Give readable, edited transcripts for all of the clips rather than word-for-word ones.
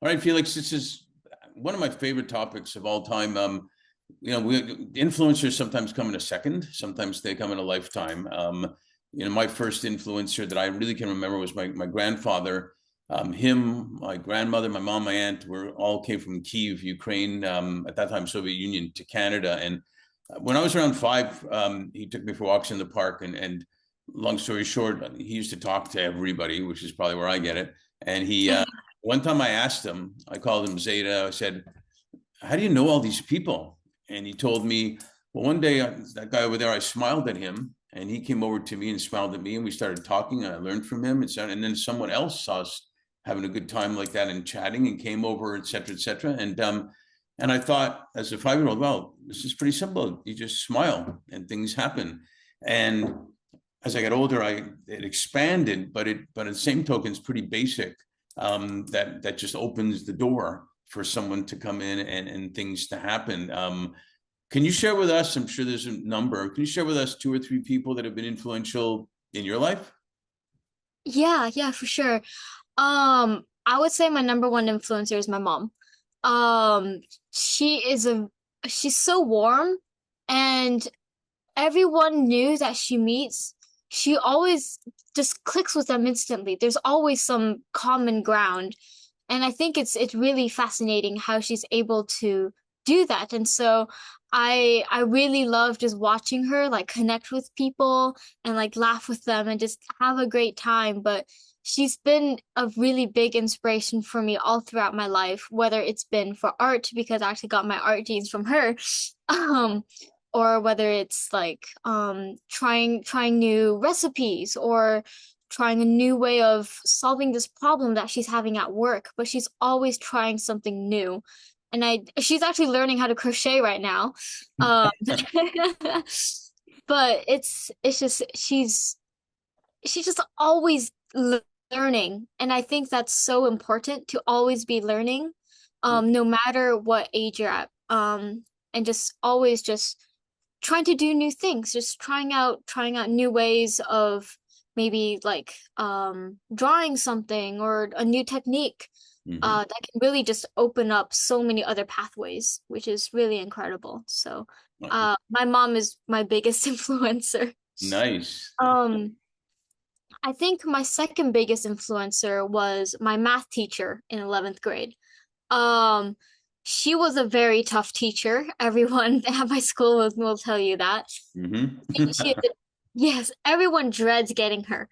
All right, Felix, this is one of my favorite topics of all time. Influencers sometimes come in a second, sometimes they come in a lifetime. My first influencer that I really can remember was my grandfather. Him, my grandmother, my mom, my aunt were all came from Kyiv, Ukraine, at that time Soviet Union, to Canada. And when I was around five, he took me for walks in the park. And long story short, he used to talk to everybody, which is probably where I get it. And one time I asked him, I called him Zeta. I said, "How do you know all these people?" And he told me, "Well, one day that guy over there, I smiled at him, and he came over to me and smiled at me, and we started talking, and I learned from him. And then someone else saw us having a good time like that and chatting, and came over, et cetera, et cetera." And I thought, as a 5-year-old, well, this is pretty simple. You just smile, and things happen. And as I got older, it expanded, but at the same token, it's pretty basic. That just opens the door for someone to come in and things to happen. Can you share with us? I'm sure there's a number. Can you share with us two or three people that have been influential in your life? Yeah, for sure. I would say my number one influencer is my mom. She is she's so warm, and everyone new that she meets, she always just clicks with them instantly. There's always some common ground. And I think it's really fascinating how she's able to do that. And so I really love just watching her like connect with people and like laugh with them and just have a great time. But she's been a really big inspiration for me all throughout my life, whether it's been for art because I actually got my art genes from her. Um, or whether it's like trying new recipes or trying a new way of solving this problem that she's having at work, but she's always trying something new. And she's actually learning how to crochet right now. Um, but it's just she's just always learning, and I think that's so important to always be learning, no matter what age you're at. And just always just trying to do new things, just trying out new ways of maybe like drawing something or a new technique Mm-hmm. that can really just open up so many other pathways, which is really incredible. So my mom is my biggest influencer. Nice. Um, I think my second biggest influencer was my math teacher in 11th grade. Um, she was a very tough teacher. Everyone at my school will tell you that. Mm-hmm. She, yes, everyone dreads getting her.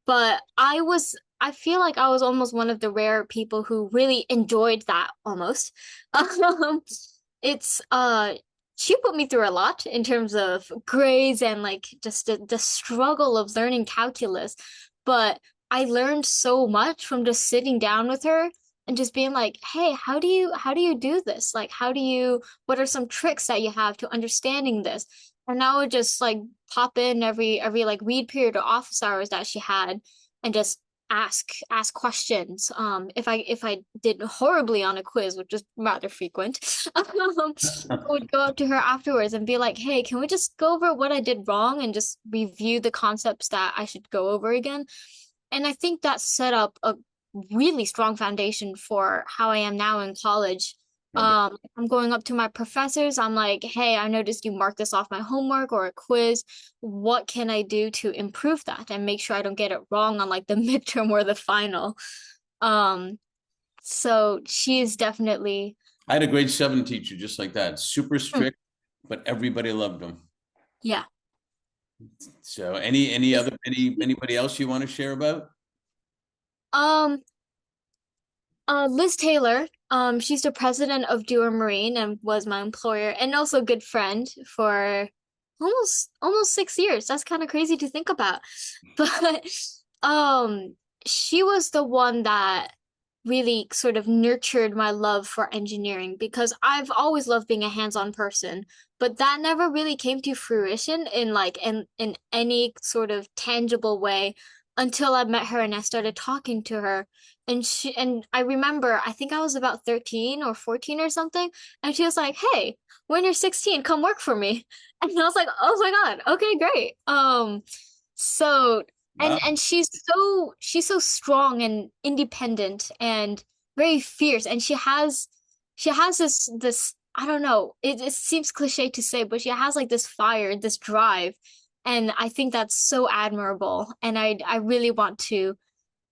But I feel like I was almost one of the rare people who really enjoyed that almost. Um, it's she put me through a lot in terms of grades and like just the struggle of learning calculus. But I learned so much from just sitting down with her and just being like, "Hey, how do you do this? Like what are some tricks that you have to understanding this?" And I would just like pop in every like read period or office hours that she had and just ask questions. If I did horribly on a quiz, which is rather frequent, I would go up to her afterwards and be like, "Hey, can we just go over what I did wrong and just review the concepts that I should go over again?" And I think that set up a really strong foundation for how I am now in college. I'm going up to my professors. I'm like, "Hey, I noticed you marked this off my homework or a quiz. What can I do to improve that and make sure I don't get it wrong on like the midterm or the final?" Um, so she is definitely, I had a grade seven teacher just like that, super strict, but everybody loved him. yeah. So anybody else you want to share about? Um, Liz Taylor, she's the president of Dewar Marine and was my employer and also a good friend for almost 6 years. That's kind of crazy to think about. But um, she was the one that really sort of nurtured my love for engineering because I've always loved being a hands-on person, but that never really came to fruition in like in any sort of tangible way until I met her and I started talking to her. And I remember, I think I was about 13 or 14 or something, and she was like, "Hey, when you're 16, come work for me." And I was like, "Oh my God, okay, great." So Wow. and she's so strong and independent and very fierce, and she has this, I don't know, it seems cliche to say, but she has like this fire, this drive, and I think that's so admirable, and I really want to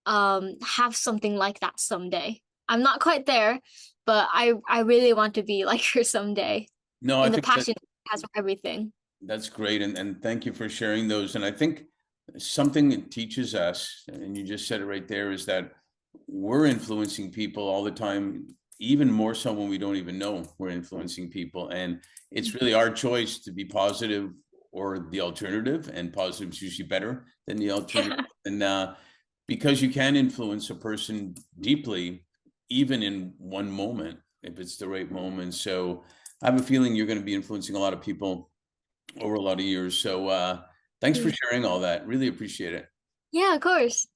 have something like that someday. I'm not quite there, but I really want to be like her someday, No, I in the think that passion she has for everything. that's great, and thank you for sharing those. And I think something it teaches us, and you just said it right there, is that we're influencing people all the time, even more so when we don't even know we're influencing people. And it's really our choice to be positive or the alternative, and positive is usually better than the alternative. Yeah. And because you can influence a person deeply, even in one moment, if it's the right moment. So I have a feeling you're going to be influencing a lot of people over a lot of years. So thanks for sharing all that. Really appreciate it. Yeah, of course.